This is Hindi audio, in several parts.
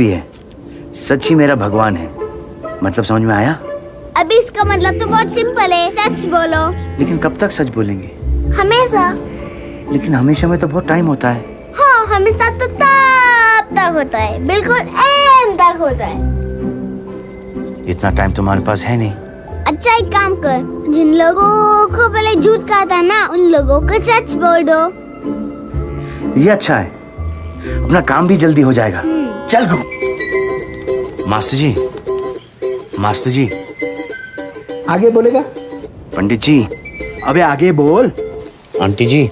भी है, सच ही मेरा भगवान है। मतलब समझ में आया? अभी इसका मतलब तो बहुत सिंपल है, सच बोलो। लेकिन कब तक सच बोलेंगे? हमेशा। लेकिन हमेशा में तो बहुत टाइम होता है। हाँ, हमेशा तो तब तक होता है, बिल्कुल एंड तक होता है। इतना टाइम तुम्हारे पास है नहीं। अच्छा एक काम कर, जिन लोगों को पहले झूठ कहा था ना, उन लोगों को सच बोल दो। ये अच्छा है, अपना काम भी जल्दी हो जाएगा। चल गो। मास्टर जी, मास्टर जी। आगे बोलेगा? पंडित जी। अबे आगे बोल। आंटी जी।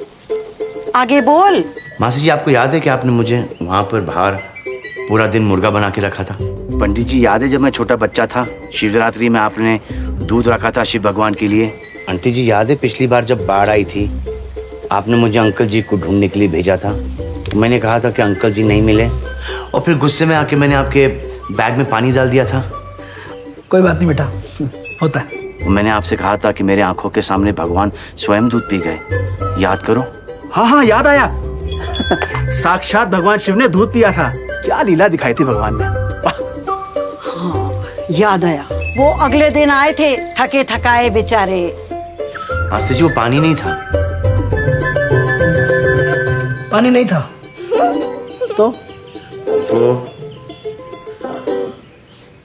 आगे बोल। मास्टर जी, आपको याद है कि आपने मुझे वहाँ पर बाहर पूरा दिन मुर्गा बना के रखा था? पंडित जी, याद है जब मैं छोटा बच्चा था, शिवरात्रि में आपने दूध रखा था शिव भगवान के लिए? आंटी जी, याद है पिछली बार जब बाढ़ आई थी, आपने मुझे अंकल जी को ढूंढने के लिए भेजा था? तो मैंने कहा था कि अंकल जी नहीं मिले, और फिर गुस्से में आके मैंने आपके बैग में पानी डाल दिया था। कोई बात नहीं बेटा, होता है। मैंने आपसे कहा था कि मेरे आंखों के सामने भगवान स्वयं दूध पी गए, याद करो। हाँ याद आया। साक्षात भगवान शिव ने दूध पिया था। क्या लीला दिखाई थी भगवान ने। हाँ, याद आया। वो अगले दिन आए थे, थके थकाए बेचारे। मास्टर जी, वो पानी नहीं था। पानी नहीं था तो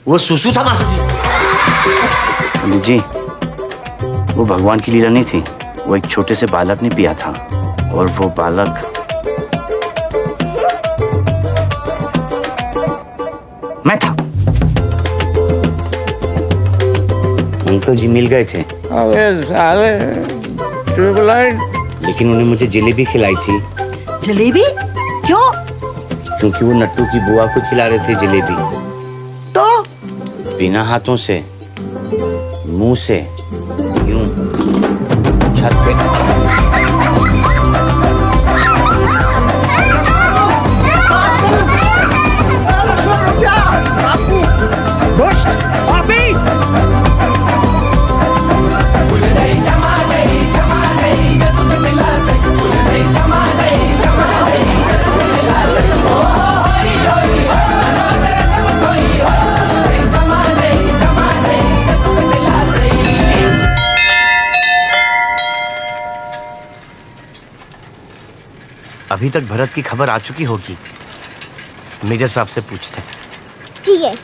वो सुसु था मास्टर जी। पंडित जी, वो भगवान की लीला नहीं थी, वो एक छोटे से बालक ने पिया था, और वो बालक मैं था। अंकल जी मिल गए थे। अबे साले ट्यूबलाइट। लेकिन उन्हें मुझे जलेबी खिलाई थी। जलेबी? क्यों? क्योंकि वो नट्टू की बुआ को खिला रहे थे जलेबी। तो बिना हाथों से, मुंह से, यूं छत पे। अभी तक भरत की खबर आ चुकी होगी। मेजर साहब से पूछते हैं। ठीक है।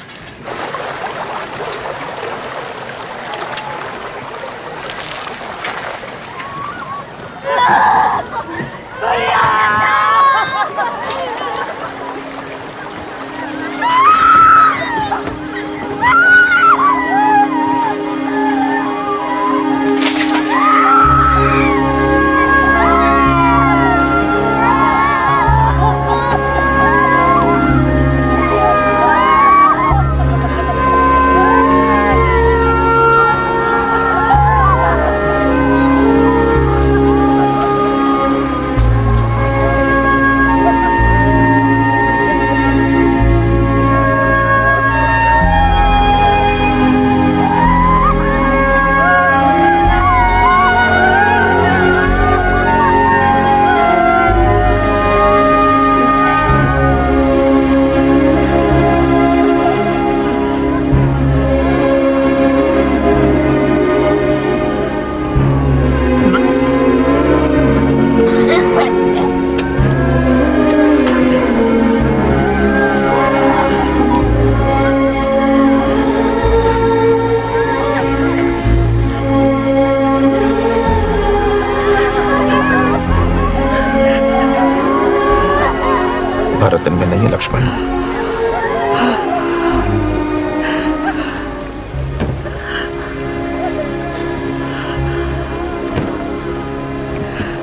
भरत में नहीं है लक्ष्मण।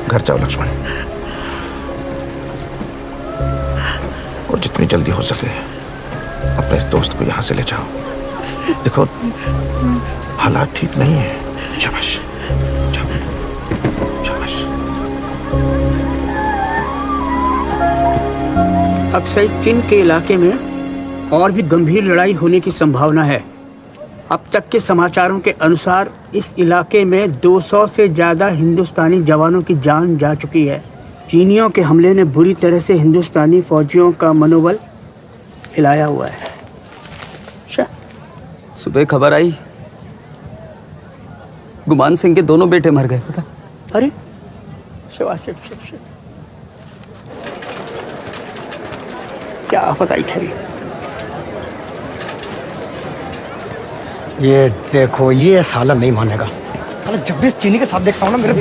घर जाओ लक्ष्मण, और जितनी जल्दी हो सके अपने इस दोस्त को यहां से ले जाओ। देखो हालात ठीक नहीं है। शाबाश, जाओ, शाबाश। अक्सर चीन के इलाके में और भी गंभीर लड़ाई होने की संभावना है। अब तक के समाचारों के अनुसार इस इलाके में 200 से ज़्यादा हिंदुस्तानी जवानों की जान जा चुकी है। चीनियों के हमले ने बुरी तरह से हिंदुस्तानी फौजियों का मनोबल हिलाया हुआ है। अच्छा, सुबह खबर आई गुमान सिंह के दोनों बेटे मर गए, पता? अरे शिवा शिव शिव शिव, क्या आफत आई ठहरी। ये देखो, ये साला नहीं मानेगा। साला जब भी इस चीनी के साथ देखता हूँ ना मेरे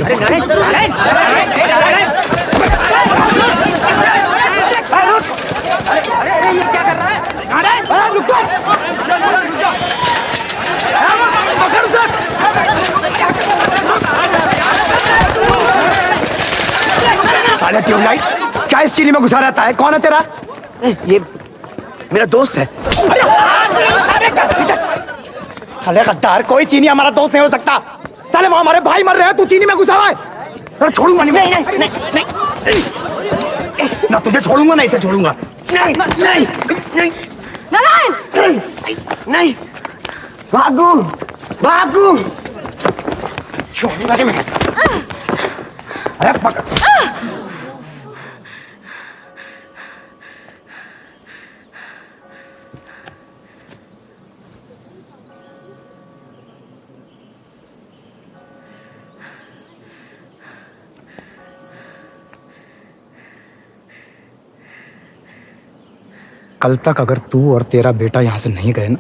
साले ट्यूबलाइट क्या इस चीनी में घुसा रहता है? कौन है तेरा? ये मेरा दोस्त है। साले गद्दार, कोई चीनी हमारा दोस्त नहीं हो सकता। साले वो हमारे भाई मर रहे हैं, तू चीनी में घुसा हुआ है। अरे छोड़ूंगा नहीं, ना तुझे छोड़ूंगा ना इसे छोड़ूंगा। नहीं नहीं नहीं नारायण, नहीं, भागू भागू, छोड़ूंगा नहीं मैं। अरे पकड़। कल तक अगर तू और तेरा बेटा यहां से नहीं गए ना,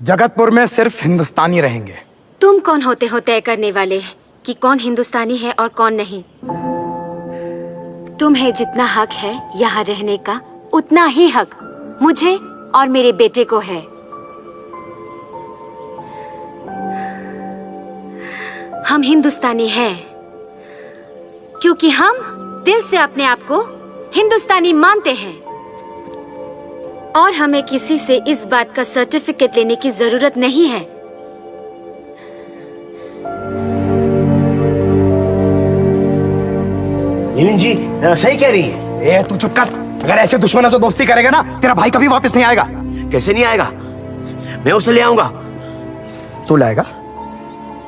जगतपुर में सिर्फ हिंदुस्तानी रहेंगे। तुम कौन होते हो तय करने वाले कि कौन हिंदुस्तानी है और कौन नहीं? तुम्हें जितना हक है यहाँ रहने का, उतना ही हक मुझे और मेरे बेटे को है। हम हिंदुस्तानी हैं क्योंकि हम दिल से अपने आप को हिंदुस्तानी मानते हैं और हमें किसी से इस बात का सर्टिफिकेट लेने की जरूरत नहीं है। नीलिम जी सही कह रही है। ए तू चुप कर। अगर ऐसे दुश्मनों से दोस्ती करेगा ना, तेरा भाई कभी वापस नहीं आएगा। कैसे नहीं आएगा? मैं उसे ले आऊंगा। तू लाएगा?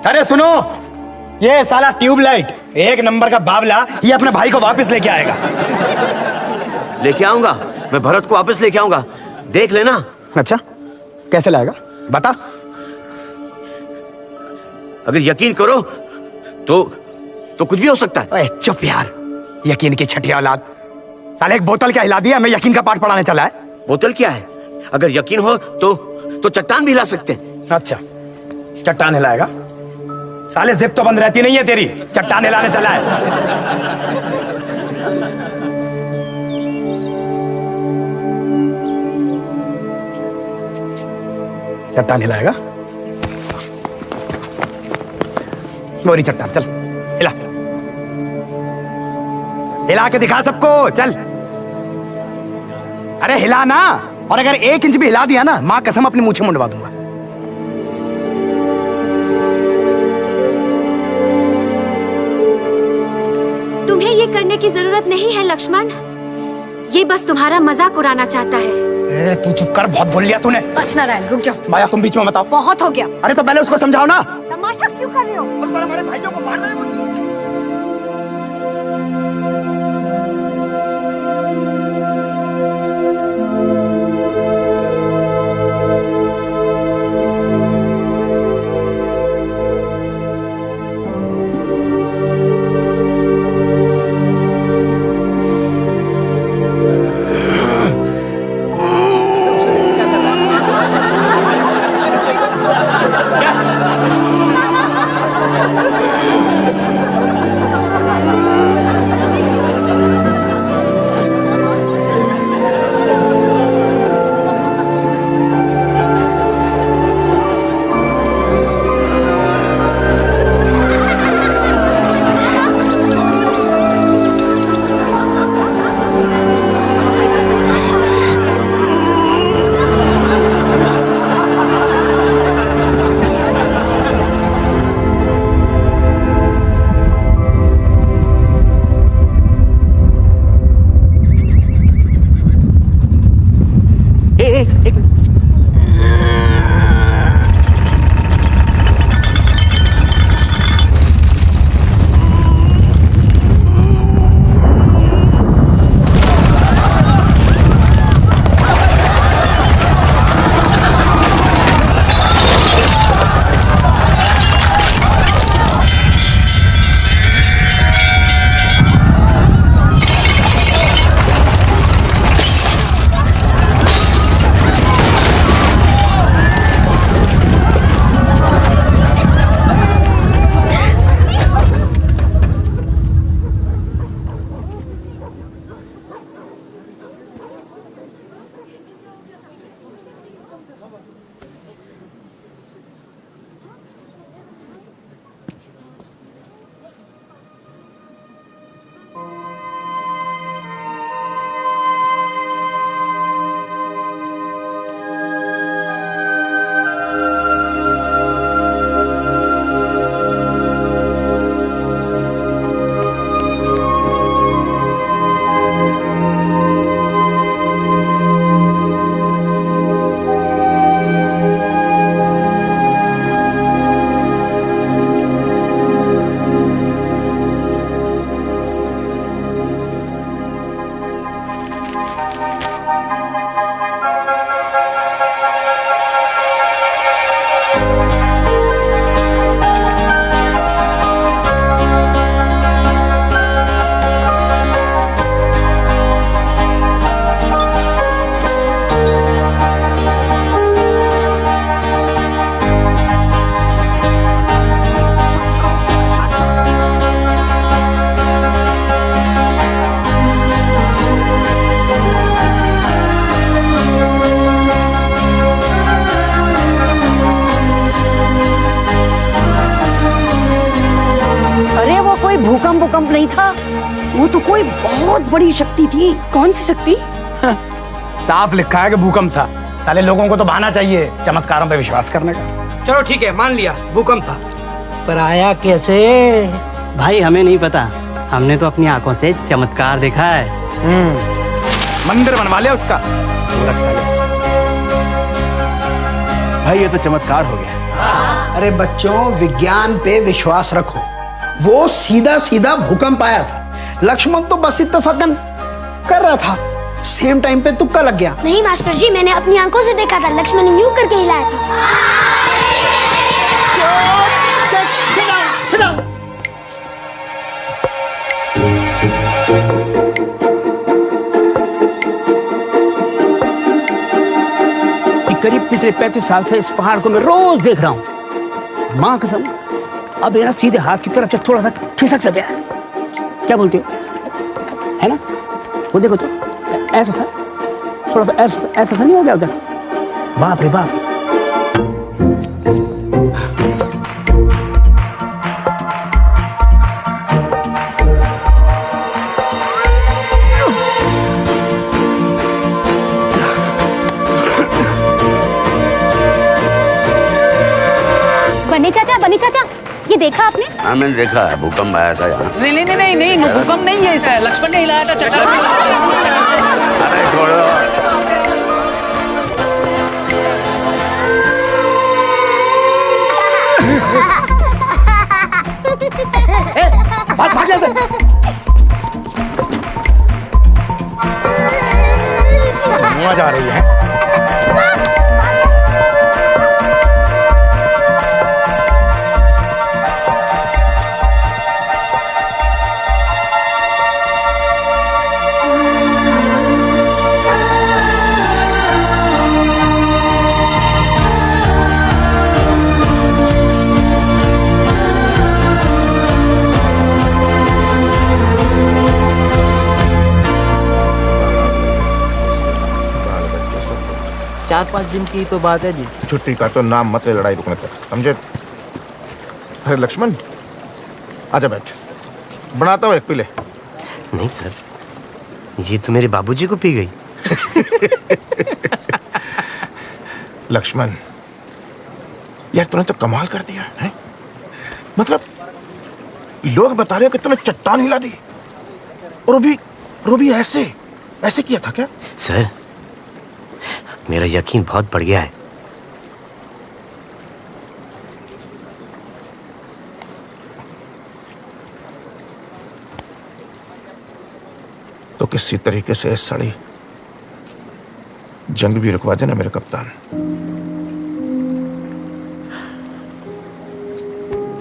अरे सुनो, ये साला ट्यूबलाइट एक नंबर का बावला, ये अपने भाई को वापस लेके आएगा। लेके आऊंगा, मैं भरत को वापस लेके आऊंगा, देख लेना। अच्छा, कैसे लाएगा बता। अगर यकीन करो तो कुछ भी हो सकता है। अरे चुप यार, यकीन की छठी औलाद। साले एक बोतल क्या हिला दिया, मैं यकीन का पाठ पढ़ाने चला है। बोतल क्या है? अगर यकीन हो तो चट्टान भी हिला सकते हैं। अच्छा, चट्टान हिलाएगा? साले जिप तो बंद रहती नहीं है तेरी, चट्टान हिलाने चला है। चट्टान हिलाएगा? गोरी चट्टान, चल हिला, हिला के दिखा सबको, चल। अरे हिला ना, और अगर 1 इंच भी हिला दिया ना, मां कसम अपनी मूंछें मुंडवा दूंगा। तुम्हें ये करने की जरूरत नहीं है लक्ष्मण, ये बस तुम्हारा मजाक उड़ाना चाहता है। ए, तू चुप कर, बहुत बोल लिया तूने। बस नारायण रुक जाओ। माया तुम बीच में मत आओ। बहुत हो गया। अरे तो पहले उसको समझाओ ना। तमाशा क्यों कर रहे हो? हमारे भाइयों को मार रहे हो। भूकंप नहीं था, वो तो कोई बहुत बड़ी शक्ति थी। कौन सी शक्ति? साफ लिखा है कि भूकंप था। साले लोगों को तो बहाना चाहिए चमत्कारों पे विश्वास करने का। चलो ठीक है, मान लिया भूकंप था, पर आया कैसे? भाई हमें नहीं पता, हमने तो अपनी आंखों से चमत्कार देखा है। मंदिर बनवा लिया उसका मूर्ख साले। भाई ये तो चमत्कार हो गया। अरे बच्चों, विज्ञान पे विश्वास रखो। वो सीधा सीधा भूकंप आया था। लक्ष्मण तो बस इत्तेफाकन कर रहा था, सेम टाइम पे तुक्का लग गया। नहीं मास्टर जी, मैंने अपनी आंखों से देखा था, लक्ष्मण ने यूं करके हिलाया था। करीब पिछले 35 साल से इस पहाड़ को मैं रोज देख रहा हूँ। माँ कसम, अब ये ना सीधे हाथ की तरफ से थोड़ा सा खिसक सा गया है। क्या बोलते हो? है ना? वो देखो तो ऐसा था, थोड़ा सा ऐसा सा नहीं हो गया उधर? बाप रे बाप। बनी चाचा, ये देखा आपने? हाँ मैंने देखा है, भूकंप आया था यहाँ। नहीं, भूकंप नहीं है, ऐसा लक्ष्मण ने हिलाया था चट्टान। अरे छोड़ो। भाग से। मुआ जा रही है। चार 5 दिन की तो बात है जी। छुट्टी का तो नाम मत ले लड़ाई रुकने तक, समझे? अरे लक्ष्मण, आजा बैठ, बनाता हूँ एक पी ले। नहीं सर, ये तो मेरे बाबूजी को पी गई। लक्ष्मण यार, तूने तो कमाल कर दिया है। मतलब लोग बता रहे हो कि तूने चट्टान हिला दी, और वो भी ऐसे किया था क्या? सर मेरा यकीन बहुत बढ़ गया है। तो किसी तरीके से इस साड़ी जंग भी रुकवा देना मेरे कप्तान,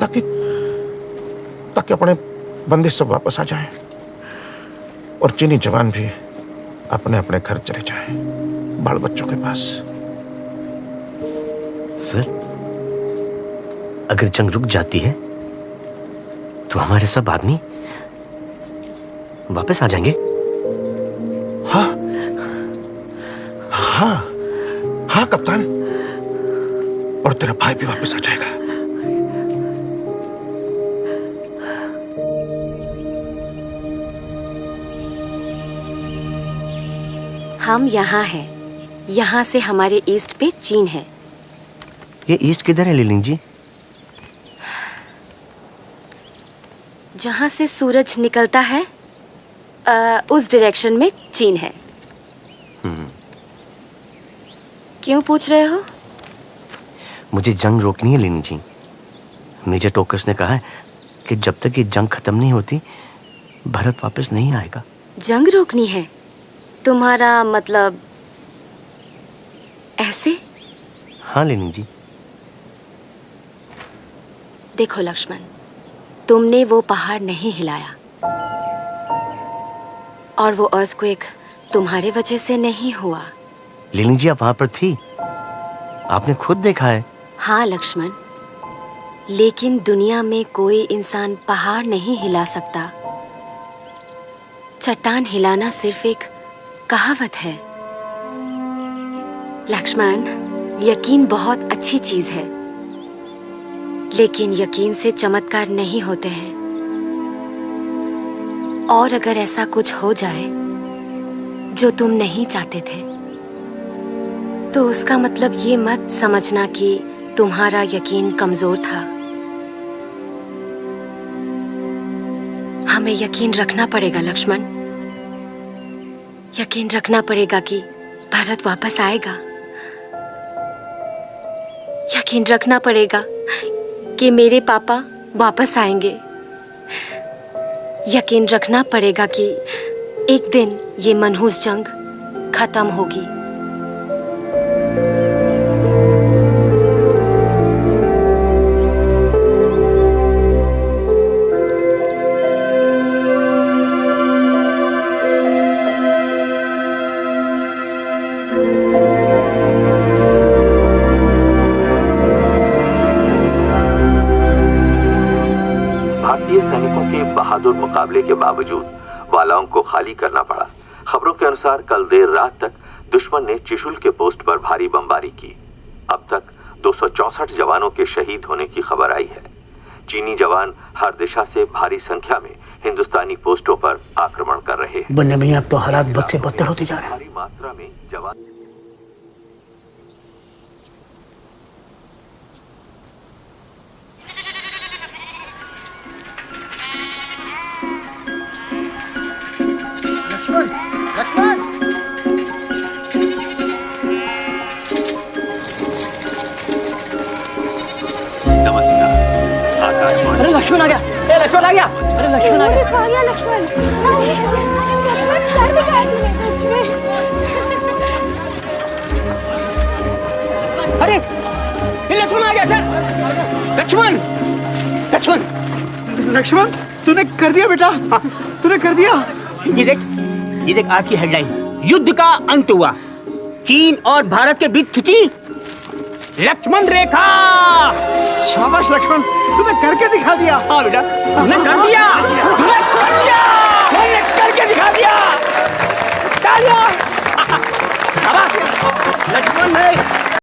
ताकि अपने बंदिश सब वापस आ जाएं और चीनी जवान भी अपने अपने घर चले जाएं, बाल बच्चों के पास। सर अगर जंग रुक जाती है तो हमारे सब आदमी वापस आ जाएंगे। हाँ कप्तान, और तेरा भाई भी वापस आ जाएगा। हम यहाँ हैं। यहाँ से हमारे ईस्ट पे चीन है। ये ईस्ट किधर है लीलिंग जी? जहाँ से सूरज निकलता है उस डायरेक्शन में चीन है। क्यों पूछ रहे हो? मुझे जंग रोकनी है लीलिंग जी। मेजर टोकस ने कहा है कि जब तक ये जंग खत्म नहीं होती भारत वापस नहीं आएगा। जंग रोकनी है? तुम्हारा मतलब ऐसे? हाँ लीलिंग जी। देखो लक्ष्मण, तुमने वो पहाड़ नहीं हिलाया और वो अर्थक्वेक तुम्हारे वजह से नहीं हुआ। लीलिंग जी आप वहां पर थी, आपने खुद देखा है। हाँ लक्ष्मण, लेकिन दुनिया में कोई इंसान पहाड़ नहीं हिला सकता। चट्टान हिलाना सिर्फ एक कहावत है। लक्ष्मण, यकीन बहुत अच्छी चीज है, लेकिन यकीन से चमत्कार नहीं होते हैं। और अगर ऐसा कुछ हो जाए जो तुम नहीं चाहते थे, तो उसका मतलब ये मत समझना कि तुम्हारा यकीन कमजोर था। हमें यकीन रखना पड़ेगा लक्ष्मण, यकीन रखना पड़ेगा कि भरत वापस आएगा। यकीन रखना पड़ेगा कि मेरे पापा वापस आएंगे। यकीन रखना पड़ेगा कि एक दिन ये मनहूस जंग खत्म होगी। भारतीय सैनिकों के बहादुर मुकाबले के बावजूद वालाओं को खाली करना पड़ा। खबरों के अनुसार कल देर रात तक दुश्मन ने चिशुल के पोस्ट पर भारी बमबारी की। अब तक 264 जवानों के शहीद होने की खबर आई है। चीनी जवान हर दिशा से भारी संख्या में हिंदुस्तानी पोस्टों पर आक्रमण कर रहे हैं। बनने में अब तो हालात बद से बदतर होते जा रहे हैं। भारी मात्रा में जवान अरे लक्ष्मण आ गया, लक्ष्मण आ गया, अरे लक्ष्मण आ गया, लक्ष्मण सच में। अरे ये लक्ष्मण आ गया सर। लक्ष्मण लक्ष्मण लक्ष्मण, तूने कर दिया बेटा, तूने कर दिया। ये देख आज की हेडलाइन, युद्ध का अंत हुआ, चीन और भारत के बीच खिंची लक्ष्मण रेखा। शाबाश लक्ष्मण, तूने करके दिखा दिया। हाँ बेटा, तूने कर दिया।